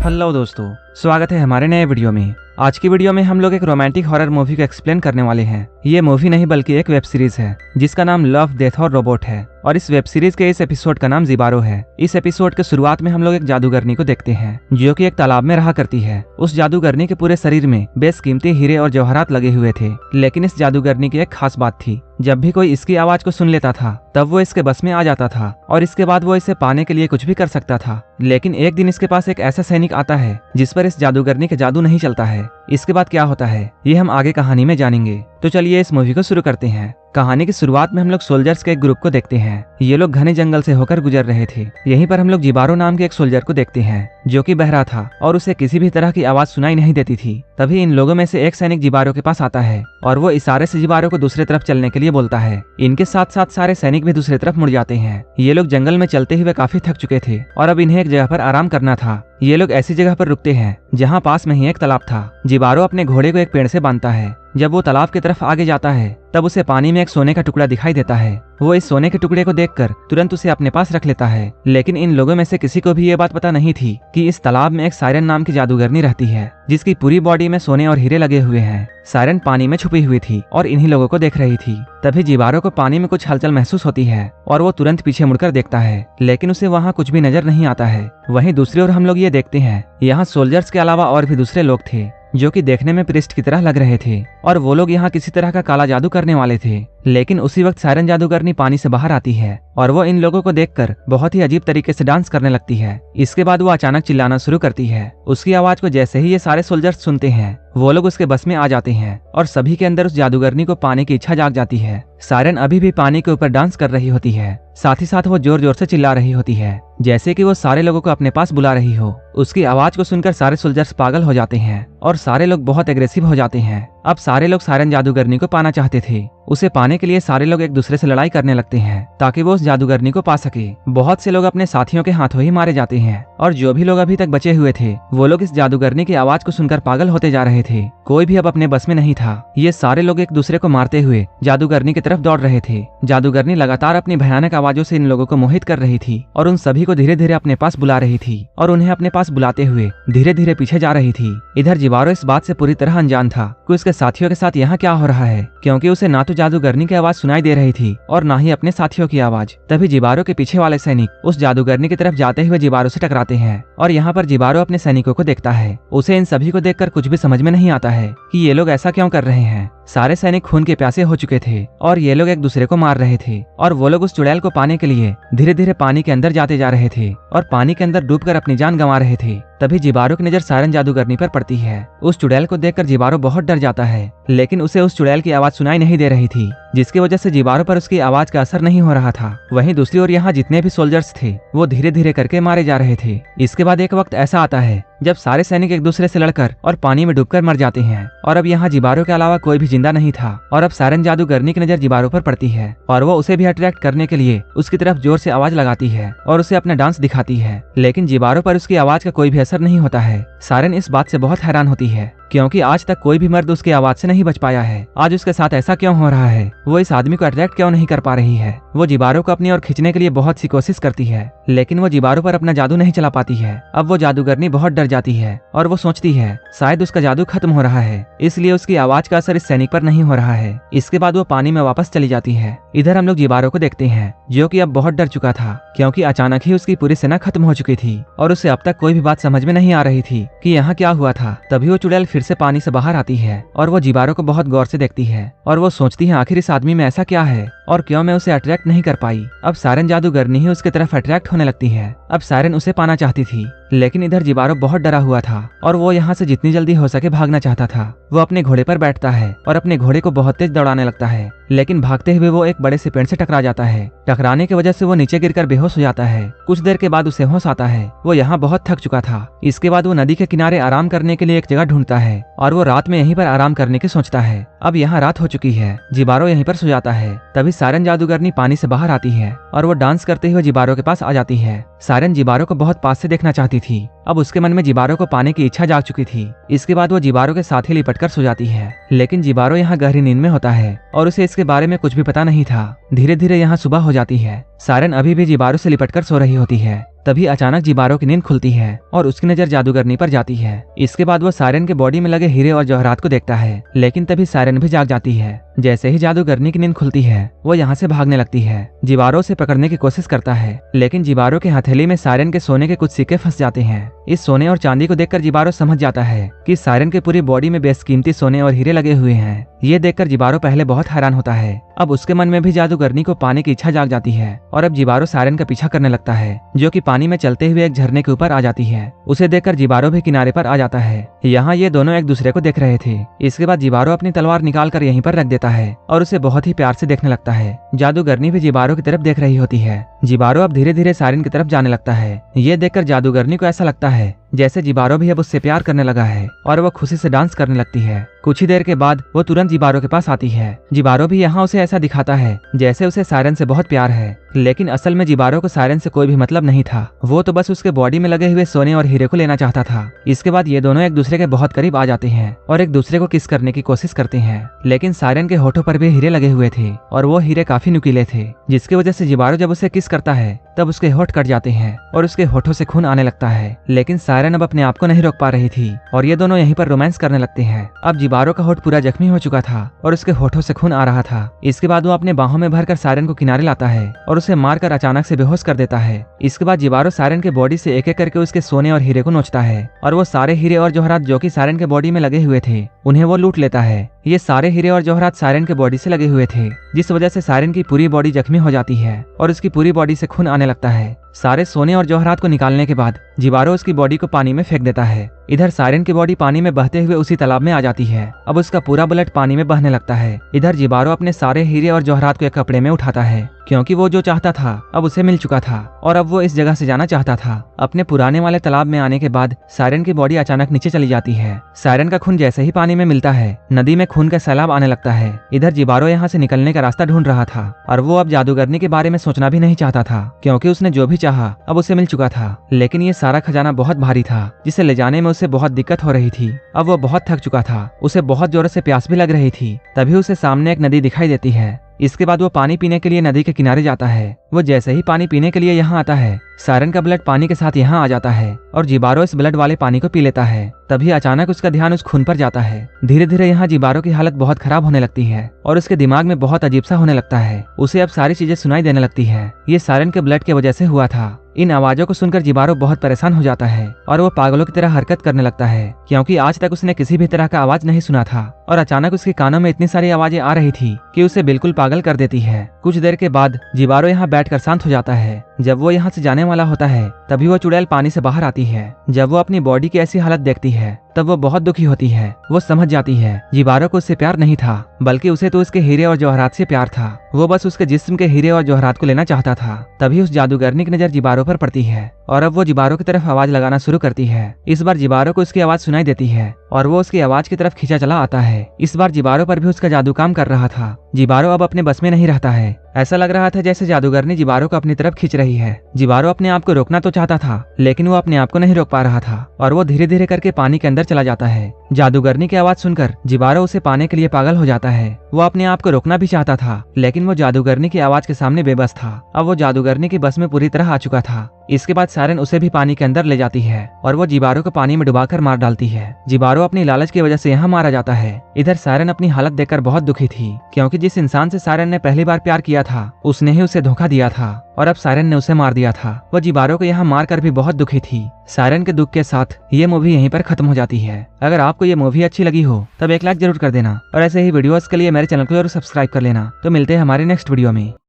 Hello दोस्तों, स्वागत है हमारे नए वीडियो में। आज की वीडियो में हम लोग एक रोमांटिक हॉरर मूवी को एक्सप्लेन करने वाले हैं। ये मूवी नहीं बल्कि एक वेब सीरीज है जिसका नाम लव, डेथ और रोबोट है और इस वेब सीरीज के इस एपिसोड का नाम जिबारो है। इस एपिसोड के शुरुआत में हम लोग एक जादूगरनी को देखते हैं जो कि एक तालाब में रहा करती है। उस जादूगरनी के पूरे शरीर में बेशकीमती हीरे और जवाहरात लगे हुए थे, लेकिन इस जादूगरनी की एक खास बात थी। जब भी कोई इसकी आवाज को सुन लेता था तब वो इसके बस में आ जाता था और इसके बाद वो इसे पाने के लिए कुछ भी कर सकता था। लेकिन एक दिन इसके पास एक ऐसा सैनिक आता है जिस पर इस जादूगरनी के जादू नहीं चलता है। इसके बाद क्या होता है ये हम आगे कहानी में जानेंगे। तो चलिए इस मूवी को शुरू करते हैं। कहानी की शुरुआत में हम लोग सोल्जर्स के एक ग्रुप को देखते हैं। ये लोग घने जंगल से होकर गुजर रहे थे। यहीं पर हम लोग जिबारो नाम के एक सोल्जर को देखते हैं जो कि बहरा था और उसे किसी भी तरह की आवाज सुनाई नहीं देती थी। तभी इन लोगों में से एक सैनिक जिबारो के पास आता है और वो इशारे से जिबारो को दूसरी तरफ चलने के लिए बोलता है। इनके साथ साथ सारे सैनिक भी दूसरी तरफ मुड़ जाते हैं। ये लोग जंगल में चलते हुए काफी थक चुके थे और अब इन्हें एक जगह पर आराम करना था। ये लोग ऐसी जगह पर रुकते हैं जहाँ पास में ही एक तालाब था। जिबारो अपने घोड़े को एक पेड़ से बांधता है। जब वो तालाब की तरफ आगे जाता है तब उसे पानी में एक सोने का टुकड़ा दिखाई देता है। वो इस सोने के टुकड़े को देखकर तुरंत उसे अपने पास रख लेता है। लेकिन इन लोगों में से किसी को भी ये बात पता नहीं थी कि इस तालाब में एक सायरन नाम की जादूगरनी रहती है जिसकी पूरी बॉडी में सोने और हीरे लगे हुए हैं। सायरन पानी में छुपी हुई थी और इन्हीं लोगों को देख रही थी। तभी जिबारो को पानी में कुछ हलचल महसूस होती है और वो तुरंत पीछे मुड़कर देखता है, लेकिन उसे वहाँ कुछ भी नजर नहीं आता है। वहीं दूसरी ओर हम लोग ये देखते हैं यहाँ सोल्जर्स के अलावा और भी दूसरे लोग थे जो कि देखने में प्रिस्ट की तरह लग रहे थे और वो लोग यहाँ किसी तरह का काला जादू करने वाले थे। लेकिन उसी वक्त सायरन जादूगरनी पानी से बाहर आती है और वो इन लोगों को देखकर बहुत ही अजीब तरीके से डांस करने लगती है। इसके बाद वो अचानक चिल्लाना शुरू करती है। उसकी आवाज को जैसे ही ये सारे सोल्जर्स सुनते हैं वो लोग उसके बस में आ जाते हैं और सभी के अंदर उस जादूगरनी को पाने की इच्छा जाग जाती है। सायरन अभी भी पानी के ऊपर डांस कर रही होती है, साथ ही साथ वो जोर जोर से चिल्ला रही होती है जैसे कि वो सारे लोगों को अपने पास बुला रही हो। उसकी आवाज को सुनकर सारे सोल्जर्स पागल हो जाते हैं और सारे लोग बहुत एग्रेसिव हो जाते हैं। अब सारे लोग सायरन जादूगरनी को पाना चाहते थे। उसे पाने के लिए सारे लोग एक दूसरे से लड़ाई करने लगते हैं ताकि वो उस जादूगरनी को पा सके। बहुत से लोग अपने साथियों के हाथों ही मारे जाते हैं और जो भी लोग अभी तक बचे हुए थे वो लोग इस जादूगरनी की आवाज को सुनकर पागल होते जा रहे थे। कोई भी अब अपने बस में नहीं था। ये सारे लोग एक दूसरे को मारते हुए जादूगरनी की तरफ दौड़ रहे थे। जादूगरनी लगातार अपनी भयानक आवाजों से इन लोगों को मोहित कर रही थी और उन सभी को धीरे धीरे अपने पास बुला रही थी और उन्हें अपने पास बुलाते हुए धीरे धीरे पीछे जा रही थी। इधर जिबारो इस बात से पूरी तरह अनजान था कि उसके साथियों के साथ यहाँ क्या हो रहा है, क्योंकि उसे ना तो जादूगरनी की आवाज सुनाई दे रही थी और ना ही अपने साथियों की आवाज। तभी जिबारो के पीछे वाले सैनिक उस जादूगरनी की तरफ जाते हुए जिबारो से टकराते हैं और यहाँ पर जिबारो अपने सैनिकों को देखता है। उसे इन सभी को देखकर कुछ भी समझ में नहीं आता है कि ये लोग ऐसा क्यों कर रहे हैं। सारे सैनिक खून के प्यासे हो चुके थे और ये लोग एक दूसरे को मार रहे थे और वो लोग उस चुड़ैल को पाने के लिए धीरे धीरे पानी के अंदर जाते जा रहे थे और पानी के अंदर डूबकर अपनी जान गंवा रहे थे। तभी जिबारो की नजर सायरन जादूगरनी पर पड़ती है। उस चुड़ैल को देखकर जिबारो बहुत डर जाता है, लेकिन उसे उस चुड़ैल की आवाज सुनाई नहीं दे रही थी जिसकी वजह से जिबारो पर उसकी आवाज का असर नहीं हो रहा था। वहीं दूसरी ओर यहाँ जितने भी सोल्जर्स थे वो धीरे धीरे करके मारे जा रहे थे। इसके बाद एक वक्त ऐसा आता है जब सारे सैनिक एक दूसरे से लड़कर और पानी में डूबकर मर जाते हैं और अब यहाँ जिबारो के अलावा कोई भी जिंदा नहीं था। और अब सायरन जादूगरनी की नजर जिबारो पर पड़ती है और वो उसे भी अट्रैक्ट करने के लिए उसकी तरफ जोर से आवाज लगाती है और उसे अपना डांस दिखाती है, लेकिन जिबारो पर उसकी आवाज का कोई भी असर नहीं होता है। सायरन इस बात से बहुत हैरान होती है क्योंकि आज तक कोई भी मर्द उसकी आवाज से नहीं बच पाया है। आज उसके साथ ऐसा क्यों हो रहा है, वो इस आदमी को अट्रैक्ट क्यों नहीं कर पा रही है। वो जिबारो को अपनी ओर खींचने के लिए बहुत सी कोशिश करती है, लेकिन वो जिबारो पर अपना जादू नहीं चला पाती है। अब वो जादूगरनी बहुत डर जाती है और वो सोचती है शायद उसका जादू खत्म हो रहा है, इसलिए उसकी आवाज का असर इस सैनिक पर नहीं हो रहा है। इसके बाद वो पानी में वापस चली जाती है। इधर हम लोग जिबारो को देखते हैं जो कि अब बहुत डर चुका था क्योंकि अचानक ही उसकी पूरी सेना खत्म हो चुकी थी और उसे अब तक कोई भी बात समझ में नहीं आ रही थी कि यहाँ क्या हुआ था। तभी वो चुड़ैल फिर से पानी से बाहर आती है और वो जिबारो को बहुत गौर से देखती है और वो सोचती है आखिर इस आदमी में ऐसा क्या है और क्यों मैं उसे अट्रैक्ट नहीं कर पाई। अब सायरन जादूगरनी ही उसकी तरफ अट्रैक्ट होने लगती है। अब सायरन उसे पाना चाहती थी, लेकिन इधर जिबारो बहुत डरा हुआ था और वो यहाँ से जितनी जल्दी हो सके भागना चाहता था। वो अपने घोड़े पर बैठता है और अपने घोड़े को बहुत तेज दौड़ाने लगता है, लेकिन भागते हुए वो एक बड़े से पेड़ से टकरा जाता है। टकराने की वजह से वो नीचे गिरकर बेहोश हो जाता है। कुछ देर के बाद उसे होश आता है। वो यहाँ बहुत थक चुका था। इसके बाद वो नदी के किनारे आराम करने के लिए एक जगह ढूंढता है और वो रात में यहीं पर आराम करने की सोचता है। अब यहाँ रात हो चुकी है। जिबारो यहीं पर सो जाता है। तभी सायरन जादूगरनी पानी से बाहर आती है और वो डांस करते हुए जिबारो के पास आ जाती है। सायरन जिबारो को बहुत पास से देखना चाहती थी। अब उसके मन में जिबारो को पाने की इच्छा जाग चुकी थी। इसके बाद वो जिबारो के साथ ही लिपटकर सो जाती है, लेकिन जिबारो यहाँ गहरी नींद में होता है और उसे इसके बारे में कुछ भी पता नहीं था। धीरे धीरे यहाँ सुबह हो जाती है। सायरन अभी भी जिबारो से लिपटकर सो रही होती है। तभी अचानक जिबारो की नींद खुलती है और उसकी नजर जादूगरनी पर जाती है। इसके बाद वो सायरन के बॉडी में लगे हीरे और जवाहरात को देखता है, लेकिन तभी सायरन भी जाग जाती है। जैसे ही जादूगरनी की नींद खुलती है वो यहाँ से भागने लगती है। जिबारो उसे पकड़ने की कोशिश करता है, लेकिन जिबारो के हथेली में सायरन के सोने के कुछ सिक्के फंस जाते हैं। इस सोने और चांदी को देखकर जिबारो समझ जाता है कि सायरन की पूरी बॉडी में बेशकीमती सोने और हीरे लगे हुए हैं। ये देखकर जिबारो पहले बहुत हैरान होता है। अब उसके मन में भी जादूगरनी को पाने की इच्छा जाग जाती है और अब जिबारो सायरन का पीछा करने लगता है, जो कि पानी में चलते हुए एक झरने के ऊपर आ जाती है। उसे देखकर जिबारो भी किनारे पर आ जाता है। यहाँ ये दोनों एक दूसरे को देख रहे थे। इसके बाद जिबारो अपनी तलवार निकाल कर यहीं पर रख देता है और उसे बहुत ही प्यार से देखने लगता है। जादूगरनी भी जिबारो की तरफ देख रही होती है। जिबारो अब धीरे धीरे सायरन की तरफ जाने लगता है। ये देखकर जादूगरनी को ऐसा लगता है जैसे जिबारो भी अब उससे प्यार करने लगा है और वो खुशी से डांस करने लगती है। कुछ ही देर के बाद वो तुरंत जिबारो के पास आती है। जिबारो भी यहाँ उसे ऐसा दिखाता है जैसे उसे सायरन से बहुत प्यार है, लेकिन असल में जिबारो को सायरन से कोई भी मतलब नहीं था। वो तो बस उसके बॉडी में लगे हुए सोने और हीरे को लेना चाहता था। इसके बाद ये दोनों एक दूसरे के बहुत करीब आ जाते हैं और एक दूसरे को किस करने की कोशिश करते हैं, लेकिन सायरन के होठों पर भी हीरे लगे हुए थे और वो हीरे काफी नुकीले थे, जिसकी वजह से जिबारो जब उसे किस करता है तब उसके होठ कट जाते हैं और उसके होठों से खून आने लगता है। लेकिन सायरन अब अपने आप को नहीं रोक पा रही थी और ये दोनों यहीं पर रोमांस करने लगते हैं। अब जिबारो का होठ पूरा जख्मी हो चुका था और उसके होठों से खून आ रहा था। इसके बाद वो अपने बाहों में भरकर सायरन को किनारे लाता है और उसे मारकर अचानक से बेहोश कर देता है। इसके बाद जिबारो सायरन के बॉडी से एक एक करके उसके सोने और हीरे को नोचता है और वो सारे हीरे और जवाहरात जो कि सायरन के बॉडी में लगे हुए थे उन्हें वो लूट लेता है। ये सारे हीरे और जवाहरात सायरन के बॉडी से लगे हुए थे, जिस वजह से सायरन की पूरी बॉडी जख्मी हो जाती है और उसकी पूरी बॉडी से खून आने लगता है। सारे सोने और जवाहरात को निकालने के बाद जिबारो उसकी बॉडी को पानी में फेंक देता है। इधर सायरन की बॉडी पानी में बहते हुए उसी तालाब में आ जाती है। अब उसका पूरा ब्लड पानी में बहने लगता है। इधर जिबारो अपने सारे हीरे और जवाहरात को एक कपड़े में उठाता है, क्योंकि वो जो चाहता था अब उसे मिल चुका था और अब वो इस जगह से जाना चाहता था। अपने पुराने वाले तालाब में आने के बाद सायरन की बॉडी अचानक नीचे चली जाती है। सायरन का खून जैसे ही पानी में मिलता है नदी में खून का सैलाब आने लगता है। इधर जिबारो यहाँ से निकलने का रास्ता ढूंढ रहा था और वो अब जादूगरनी के बारे में सोचना भी नहीं चाहता था, क्योंकि उसने जो भी चाहा अब उसे मिल चुका था। लेकिन ये सारा खजाना बहुत भारी था, जिसे ले जाने में उसे बहुत दिक्कत हो रही थी। अब वो बहुत थक चुका था, उसे बहुत जोर से प्यास भी लग रही थी। तभी उसे सामने एक नदी दिखाई देती है। इसके बाद वो पानी पीने के लिए नदी के किनारे जाता है। वो जैसे ही पानी पीने के लिए यहाँ आता है सायरन का ब्लड पानी के साथ यहाँ आ जाता है और जिबारो इस ब्लड वाले पानी को पी लेता है। तभी अचानक उसका ध्यान उस खून पर जाता है। धीरे धीरे यहाँ जिबारो की हालत बहुत खराब होने लगती है और उसके दिमाग में बहुत अजीब सा होने लगता है। उसे अब सारी चीजें सुनाई देने लगती है। ये सायरन के ब्लड की वजह से हुआ था। इन आवाजों को सुनकर जिबारो बहुत परेशान हो जाता है और वो पागलों की तरह हरकत करने लगता है, क्योंकि आज तक उसने किसी भी तरह का आवाज नहीं सुना था और अचानक उसके कानों में इतनी सारी आवाजें आ रही थी कि उसे बिल्कुल पागल कर देती है। कुछ देर के बाद जिबारो यहाँ बैठकर शांत हो जाता है। जब वो यहाँ से जाने वाला होता है तभी वो चुड़ैल पानी से बाहर आती है। जब वो अपनी बॉडी की ऐसी हालत देखती है तब वो बहुत दुखी होती है। वो समझ जाती है जिबारो को उससे प्यार नहीं था, बल्कि उसे तो उसके हीरे और जवाहरात से प्यार था। वो बस उसके जिस्म के हीरे और जवाहरात को लेना चाहता था। तभी उस जादूगरनी की नजर जिबारो पर पड़ती है और अब वो जिबारो की तरफ आवाज लगाना शुरू करती है। इस बार जिबारो को उसकी आवाज सुनाई देती है और वो उसकी आवाज की तरफ खींचा चला आता है। इस बार जिबारो पर भी उसका जादू काम कर रहा था। जिबारो अब अपने बस में नहीं रहता है। ऐसा लग रहा था जैसे जादूगरनी जिबारो को अपनी तरफ खींच रही है। जिबारो अपने आप को रोकना तो चाहता था, लेकिन वो अपने आप को नहीं रोक पा रहा था और वो धीरे धीरे करके पानी के अंदर चला जाता है। जादूगरनी की आवाज सुनकर जिबारो उसे पाने के लिए पागल हो जाता है। वो अपने आप को रोकना भी चाहता था, लेकिन वो जादूगरनी की आवाज के सामने बेबस था। अब वो जादूगरनी की बस में पूरी तरह आ चुका था। इसके बाद सायरन उसे भी पानी के अंदर ले जाती है और वो जिबारो को पानी में डुबाकर मार डालती है। जिबारो अपनी लालच की वजह से यहाँ मारा जाता है। इधर सायरन अपनी हालत देखकर बहुत दुखी थी, क्योंकि जिस इंसान से सायरन ने पहली बार प्यार किया था उसने ही उसे धोखा दिया था और अब सायरन ने उसे मार दिया था। वो जिबारो को यहाँ मारकर भी बहुत दुखी थी। सायरन के दुख के साथ ये मूवी यहीं पर खत्म हो जाती है। अगर आपको ये मूवी अच्छी लगी हो तब एक लाइक जरूर कर देना और ऐसे ही वीडियोस के लिए मेरे चैनल को जरूर सब्सक्राइब कर लेना। तो मिलते हैं हमारे नेक्स्ट वीडियो में।